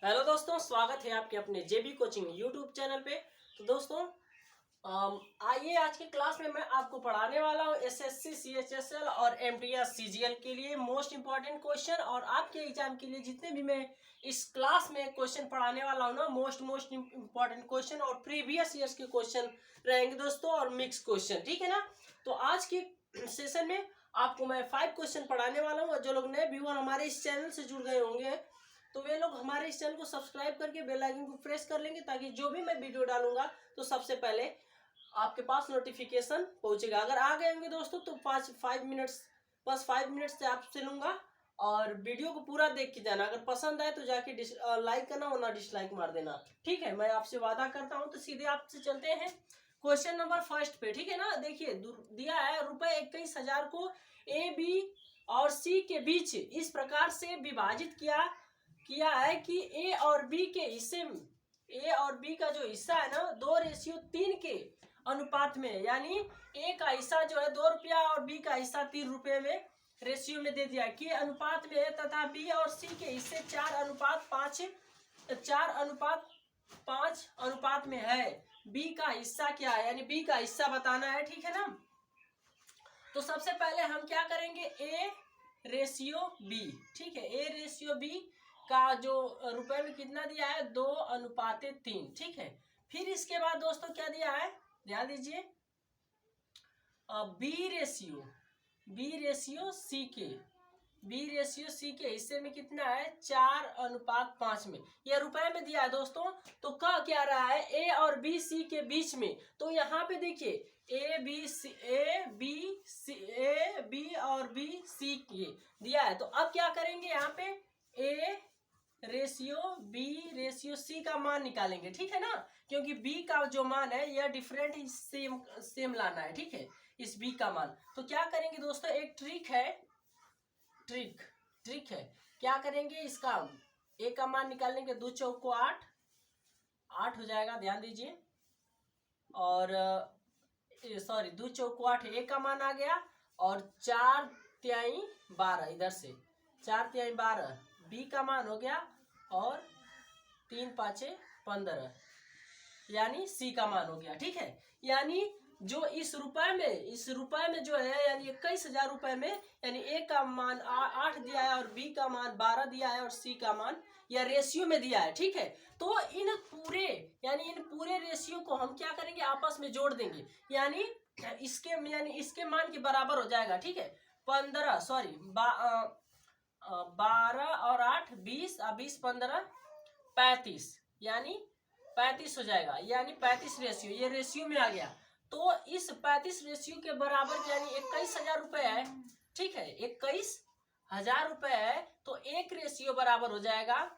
Hello दोस्तों, स्वागत है आपके अपने जेबी कोचिंग यूट्यूब चैनल पे। तो दोस्तों आइए आज की क्लास में मैं आपको पढ़ाने वाला हूँ एसएससी सीएचएसएल और एमटीएस सीजीएल के लिए मोस्ट इंपॉर्टेंट क्वेश्चन। और आपके एग्जाम के लिए जितने भी मैं इस क्लास में क्वेश्चन पढ़ाने वाला हूँ ना, मोस्ट इंपॉर्टेंट क्वेश्चन और प्रीवियस ईयर्स के क्वेश्चन रहेंगे दोस्तों, और मिक्स क्वेश्चन, ठीक है ना। तो आज के सेशन में आपको मैं 5 क्वेश्चन पढ़ाने वाला हूँ। जो लोग नए व्यूअर हमारे इस चैनल से जुड़ गए होंगे तो वे लोग हमारे इस चैनल को सब्सक्राइब करके बेल आइकन को प्रेस कर लेंगे, ताकि जो भी मैं वीडियो डालूंगा तो सबसे पहले आपके पास नोटिफिकेशन पहुंचेगा। अगर आ गए होंगे दोस्तों तो 5 मिनट्स, बस 5 मिनट्स से आपसे लूंगा, और वीडियो को पूरा देख के जाना। अगर पसंद आए तो जाके लाइक करना, वरना डिसलाइक मार देना, ठीक है। मैं आपसे वादा करता हूं। तो सीधे आपसे चलते हैं क्वेश्चन नंबर फर्स्ट पे, ठीक है ना। देखिए दिया है ₹21,000 को ए बी और सी के बीच इस प्रकार से विभाजित किया है कि ए और बी के हिस्से में, ए और बी का जो हिस्सा है ना 2:3 के अनुपात में, यानी ए का हिस्सा जो है ₹2 और बी का हिस्सा ₹3 में रेशियो में दे दिया के अनुपात में है, तथा बी और सी के हिस्से 4:5 अनुपात में है। बी का हिस्सा क्या है, यानी बी का हिस्सा बताना है, ठीक है ना। तो सबसे पहले हम क्या करेंगे, ए रेशियो बी, ठीक है। ए रेशियो बी का जो रुपए में कितना दिया है 2:3, ठीक है। फिर इसके बाद दोस्तों क्या दिया है, ध्यान दीजिए, बी रेशियो सी के हिस्से में कितना है 4:5 में, यह रुपए में दिया है दोस्तों। तो क्या रहा है ए और बी सी के बीच में। तो यहाँ पे देखिए ए बी और बी सी के दिया है। तो अब क्या करेंगे, यहाँ पे A ratio B ratio C का मान निकालेंगे, ठीक है ना। क्योंकि बी का जो मान है यह डिफरेंट सेम लाना है, ठीक है, इस बी का मान। तो क्या करेंगे दोस्तों, एक ट्रिक है। क्या करेंगे, इसका ए का मान निकालेंगे, 2 चौको 8 हो जाएगा, ध्यान दीजिए। और सॉरी 2 चौको 8 ए का मान आ गया, और 4 तिहाई 12 इधर से 4 तिहाई 12 बी का मान हो गया, और 3 पाँचे 15 यानी सी का मान हो गया, ठीक है। यानी जो इस रुपए में जो है, यानी 21,000 रुपए में, यानी ए का मान 8 दिया है, और बी का मान 12 दिया है, और सी का मान या रेशियो में दिया है, ठीक है। तो इन पूरे रेशियो को हम क्या करेंगे, आपस में जोड़ देंगे, यानी इसके मान के बराबर हो जाएगा, ठीक है। 12 और 8 20, 20 15 35, यानी 35 हो जाएगा, यानी 35 रेशियो, ये रेशियो में आ गया। तो इस 35 रेशियो के बराबर, यानी 21,000 रुपए है, ठीक है, 21,000 रुपए है। तो एक रेशियो बराबर हो जाएगा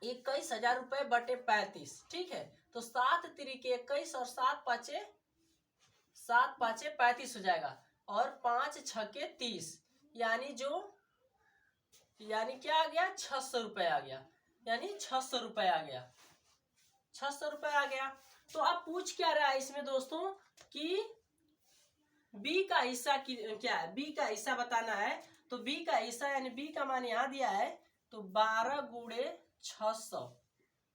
21,000 रुपए बटे 35, ठीक है। तो 7 तिरिके 21 और 7 पाँचे 35 हो जाएगा, और 5 छके 30, यानी क्या आ गया, 600 रुपए आ गया, यानी 600 रुपए आ गया, 600 रुपए आ गया। तो अब पूछ क्या रहा है इसमें दोस्तों, कि बी का हिस्सा क्या है, बी का हिस्सा बताना है। तो बी का हिस्सा, यानी बी का मान यहाँ दिया है, तो 12 गुणे 600,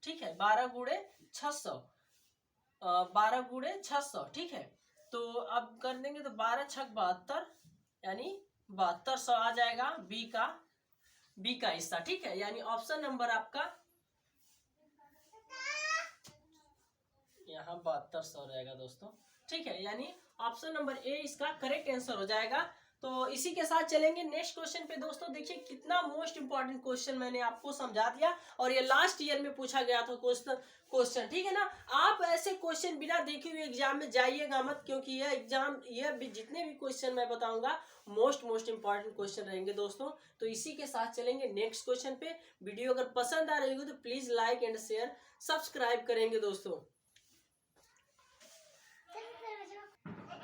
ठीक है, 12 गुणे 600, 12 गुणे 600, ठीक है। तो अब कर देंगे तो 12 छक 72, यानी 7200 आ जाएगा बी का हिस्सा, ठीक है। यानी ऑप्शन नंबर आपका यहाँ 7200 रहेगा दोस्तों, ठीक है। यानी ऑप्शन नंबर ए इसका करेक्ट आंसर हो जाएगा। तो इसी के साथ चलेंगे नेक्स्ट क्वेश्चन पे दोस्तों। देखिए कितना मोस्ट इंपॉर्टेंट क्वेश्चन मैंने आपको समझा दिया, और ये लास्ट ईयर में पूछा गया था क्वेश्चन, ठीक है ना। आप ऐसे क्वेश्चन बिना देखे हुए एग्जाम में जाइएगा मत, क्योंकि यह भी जितने भी क्वेश्चन मैं बताऊंगा मोस्ट इंपॉर्टेंट क्वेश्चन रहेंगे दोस्तों। तो इसी के साथ चलेंगे नेक्स्ट क्वेश्चन पे। वीडियो अगर पसंद आ रही हो तो please like and share subscribe करेंगे दोस्तों।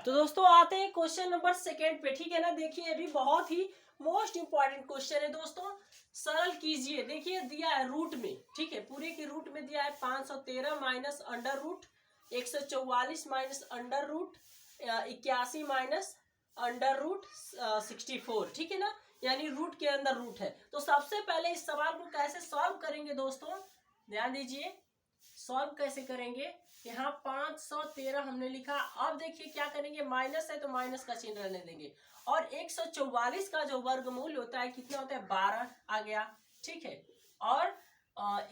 तो दोस्तों आते हैं क्वेश्चन नंबर सेकेंड पे, ठीक है ना। देखिए अभी बहुत ही मोस्ट इंपॉर्टेंट क्वेश्चन है दोस्तों, सरल कीजिए। देखिए दिया है रूट में, ठीक है, पूरे के रूट में दिया है 513 minus under root 144 minus under root 81 minus under root 64, ठीक है ना। यानी रूट के अंदर रूट है। तो सबसे पहले इस सवाल को कैसे सॉल्व करेंगे दोस्तों, ध्यान दीजिए। सॉल्व कैसे करेंगे, यहाँ 513 हमने लिखा। अब देखिए क्या करेंगे, माइनस है तो माइनस का चिन्ह रहने देंगे, और 144 का जो वर्गमूल होता है कितना होता है, 12 आ गया, ठीक है। और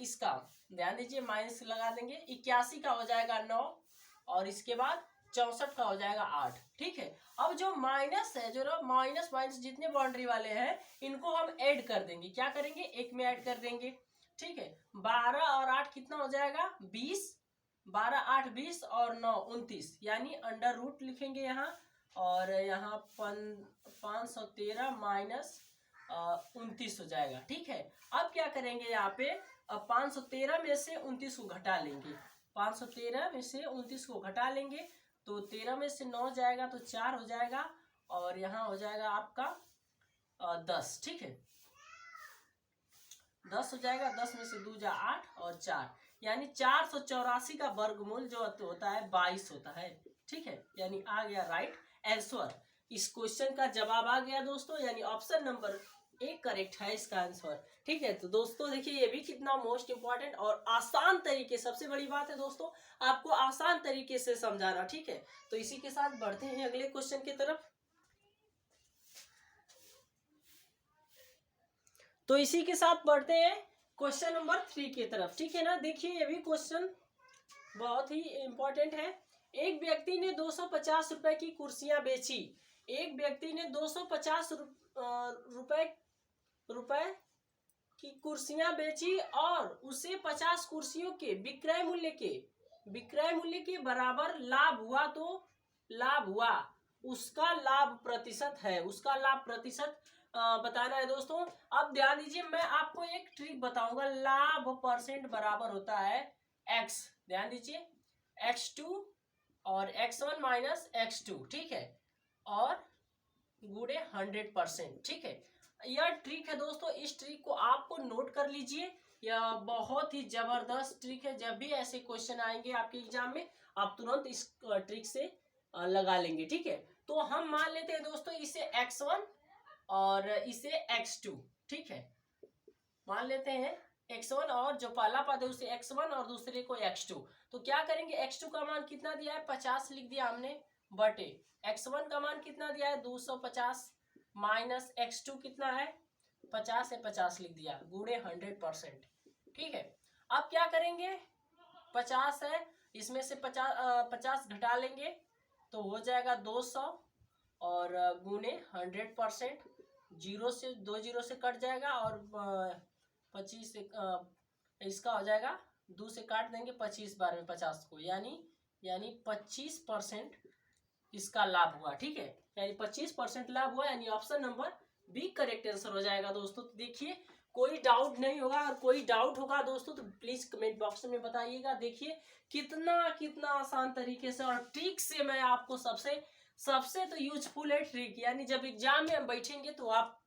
इसका ध्यान दीजिए, माइनस लगा देंगे, 81 का हो जाएगा 9, और इसके बाद 64 का हो जाएगा 8, ठीक है। अब जो माइनस है, जो माइनस माइनस जितने बाउंड्री वाले हैं इनको हम ऐड कर देंगे, क्या करेंगे, एक में ऐड कर देंगे, ठीक है। 12 और 8 कितना हो जाएगा, 20, 12 8 20 और 9 29, यानी अंडर रूट लिखेंगे यहाँ, और यहाँ 513 माइनस 29 हो जाएगा, ठीक है। अब क्या करेंगे यहाँ पे, अब 513 में से 29 को घटा लेंगे, 513 में से 29 को घटा लेंगे, तो 13 में से 9 जाएगा तो 4 हो जाएगा, और यहाँ हो जाएगा आपका 10, ठीक है, 10 हो जाएगा, 10 में से 2 जा 8 और 4, यानी 484 का वर्गमूल जो होता है 22 होता है, ठीक है। यानी आ गया राइट आंसर, इस क्वेश्चन का जवाब आ गया दोस्तों, यानी ऑप्शन नंबर ए करेक्ट है इसका आंसर, ठीक है। तो दोस्तों देखिए, ये भी कितना मोस्ट इंपॉर्टेंट और आसान तरीके, सबसे बड़ी बात है दोस्तों आपको आसान तरीके से समझाना, ठीक है। तो इसी के साथ बढ़ते हैं अगले क्वेश्चन की तरफ। तो इसी के साथ बढ़ते हैं क्वेश्चन नंबर 3 की तरफ, ठीक है ना। देखिए ये भी क्वेश्चन बहुत ही इंपॉर्टेंट है। एक व्यक्ति ने 250 रुपए की कुर्सियां बेची, एक व्यक्ति ने 250 रुपए की कुर्सियां बेची और उसे 50 कुर्सियों के विक्रय मूल्य के बराबर लाभ हुआ, तो लाभ हुआ, उसका लाभ प्रतिशत है, उसका लाभ प्रतिशत बताना है दोस्तों। अब ध्यान दीजिए, मैं आपको एक ट्रिक बताऊंगा, लाभ परसेंट बराबर होता है x, ध्यान दीजिए, x2 और x1 माइनस x2, ठीक है, और गुणे 100%, ठीक है। यह ट्रिक है दोस्तों, इस ट्रिक को आपको नोट कर लीजिए, यह बहुत ही जबरदस्त ट्रिक है। जब भी ऐसे क्वेश्चन आएंगे आपके एग्जाम में, आप तुरंत इस ट्रिक से लगा लेंगे, ठीक है। तो हम मान लेते हैं दोस्तों इसे x1 और इसे x2, ठीक है, मान लेते हैं x1, और जो पहला पद है उसे x1 और दूसरे को x2। तो क्या करेंगे, x2 का मान कितना दिया है, 50 लिख दिया हमने, बटे x1 का मान कितना दिया है, 250, माइनस x2 कितना है, 50 है, 50 लिख दिया, गुणे 100%, ठीक है। अब क्या करेंगे, 50 है, इसमें से 50 घटा लेंगे तो हो जाएगा 200, और गुणे 100%, 0 से 2 0 से कट जाएगा, और 25 से इसका हो जाएगा, 2 से काट देंगे, 25 बार में 50 को, यानी 25% इसका लाभ हुआ, ठीक है, यानी 25% लाभ हुआ, यानी option number B correct answer हो जाएगा दोस्तों। तो देखिए कोई डाउट नहीं होगा, और कोई डाउट होगा दोस्तों तो प्लीज कमेंट बॉक्स में बताइएगा। देखिए कितना आसान तरीके से और ट्रिक से मैं आपको सबसे तो यूजफुल है ट्रिक, यानी जब एग्जाम में हम बैठेंगे तो आप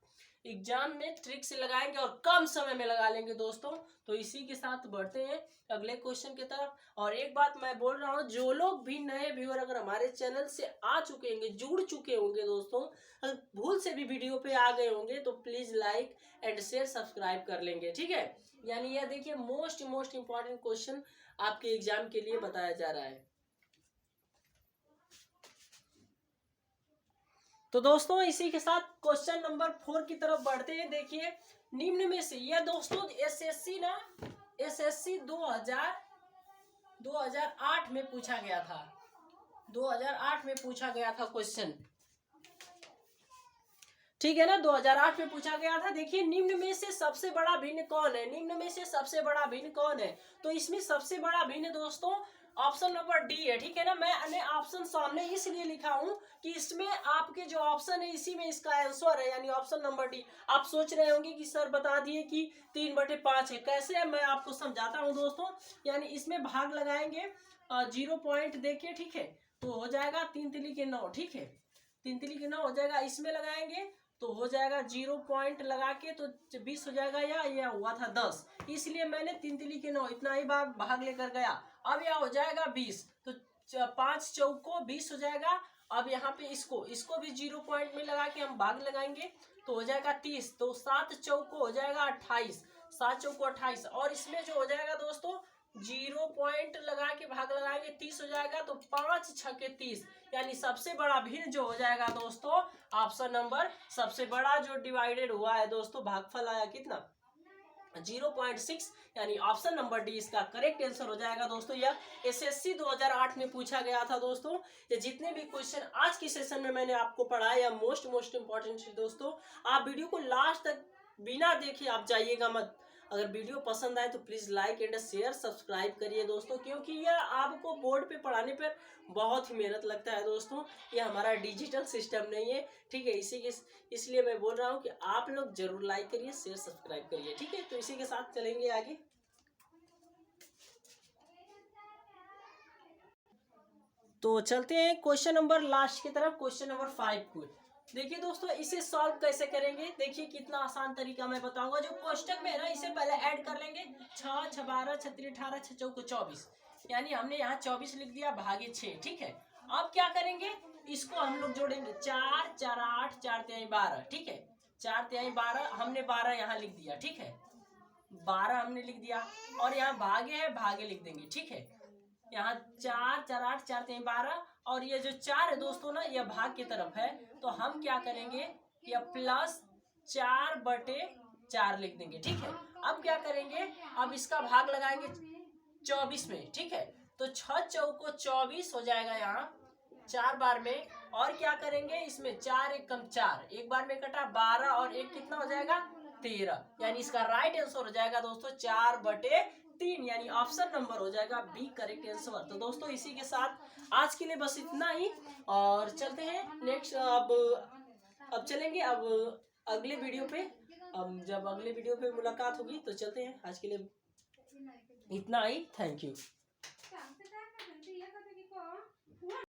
एग्जाम में ट्रिक से लगाएंगे और कम समय में लगा लेंगे दोस्तों। तो इसी के साथ बढ़ते हैं अगले क्वेश्चन की तरफ। और एक बात मैं बोल रहा हूँ, जो लोग भी नए व्यूअर अगर हमारे चैनल से आ चुके होंगे, जुड़ चुके होंगे दोस्तों, अगर भूल से भी वीडियो पे आ गए होंगे तो please like and share subscribe कर लेंगे, ठीक है। यानी यह देखिए मोस्ट इंपॉर्टेंट क्वेश्चन आपके एग्जाम के लिए बताया जा रहा है। तो दोस्तों इसी के साथ क्वेश्चन नंबर 4 की तरफ बढ़ते हैं। देखिए निम्न में से, यह दोस्तों एसएससी 2008 में पूछा गया था, 2008 में पूछा गया था क्वेश्चन, ठीक है ना, 2008 में पूछा गया था। देखिए निम्न में से सबसे बड़ा भिन्न कौन है, निम्न में से सबसे बड़ा भिन्न कौन है, तो इसमें सबसे बड़ा भिन्न दोस्तों ऑप्शन नंबर डी है, ठीक है ना। मैंने ऑप्शन सामने इसलिए लिखा हूं कि इसमें आपके जो ऑप्शन है इसी में इसका आंसर है, यानी ऑप्शन नंबर डी। आप सोच रहे होंगे कि सर बता दिए कि 3/5 है, कैसे है, मैं आपको समझाता हूं दोस्तों। यानी इसमें भाग लगाएंगे 0 पॉइंट देखिए, ठीक है, तो हो जाएगा 3 तिली के 9, ठीक है, 3 तिली के 9 हो जाएगा, इसमें लगाएंगे तो हो जाएगा 0 पॉइंट लगा के तो 20 हो जाएगा, या हुआ था 10, इसलिए मैंने 3 तिली के 9 इतना ही भाग लेकर गया। अब यह हो जाएगा 20, तो 5 चौको 20 हो जाएगा। अब यहाँ पे इसको भी 0 पॉइंट में लगा के हम भाग लगाएंगे तो हो जाएगा 30, तो 7 चौको हो जाएगा 28, 7 चौको 28, और इसमें जो हो जाएगा दोस्तों 0 पॉइंट लगा के भाग लगाएंगे 30 हो जाएगा, तो 5 छके 30, यानी सबसे बड़ा भिन्न जो हो जाएगा दोस्तों ऑप्शन नंबर, सबसे बड़ा जो डिवाइडेड हुआ है दोस्तों भागफल आया कितना 0.6, यानी ऑप्शन नंबर डी इसका करेक्ट आंसर हो जाएगा दोस्तों। यह एसएससी 2008 में पूछा गया था दोस्तों। ये जितने भी क्वेश्चन आज की सेशन में मैंने आपको पढ़ाया मोस्ट इंपॉर्टेंट है दोस्तों। आप वीडियो को लास्ट तक बिना देखे आप जाइएगा मत। अगर वीडियो पसंद आए तो please like and share subscribe करिए दोस्तों, क्योंकि यह आपको बोर्ड पे पढ़ाने पर बहुत ही मेहनत लगता है दोस्तों। ये हमारा डिजिटल सिस्टम नहीं है, ठीक है। इसलिए मैं बोल रहा हूँ कि आप लोग जरूर लाइक करिए, शेयर सब्सक्राइब करिए, ठीक है। तो इसी के साथ चलेंगे आगे। तो चलते हैं क्वेश्चन नंबर लास्ट की तरफ, क्वेश्चन नंबर 5 को। देखिए दोस्तों इसे सॉल्व कैसे करेंगे, देखिए कितना आसान तरीका मैं बताऊंगा। जो कोष्टक में है ना इसे पहले ऐड कर लेंगे, 6 6 12 6 3 18 6 चौको 24, यानी हमने यहाँ 24 लिख दिया भागे 6, ठीक है। अब क्या करेंगे, इसको हम लोग जोड़ेंगे, 4 4 8 4 3 12, ठीक है। 4 3 12 हमने 12 यहाँ लिख दिया, ठीक है। 12 हमने लिख दिया, और यहाँ भागे है भागे लिख देंगे, ठीक है। यहाँ 4 4 8 4 3 12, और ये जो 4 है दोस्तों ना यह भाग की तरफ है, तो हम क्या करेंगे यह प्लस 4/4 लिख देंगे, ठीक है। अब क्या करेंगे, अब इसका भाग लगाएंगे 24 में, ठीक है। तो 6 चौको 24 हो जाएगा यहाँ 4 बार में, और क्या करेंगे इसमें 4 1 कम 4, एक बार में कटा 12, और एक कितना हो जाएगा 13, यानी इसका राइट आंसर हो जाएगा दोस्तों 4/3, यानी ऑप्शन नंबर हो जाएगा बी करेक्ट आंसर। तो दोस्तों इसी के साथ आज के लिए बस इतना ही, और चलते हैं नेक्स्ट। अब चलेंगे अब अगले वीडियो पे। अब जब अगले वीडियो पे मुलाकात होगी तो चलते हैं। आज के लिए इतना ही, थैंक यू।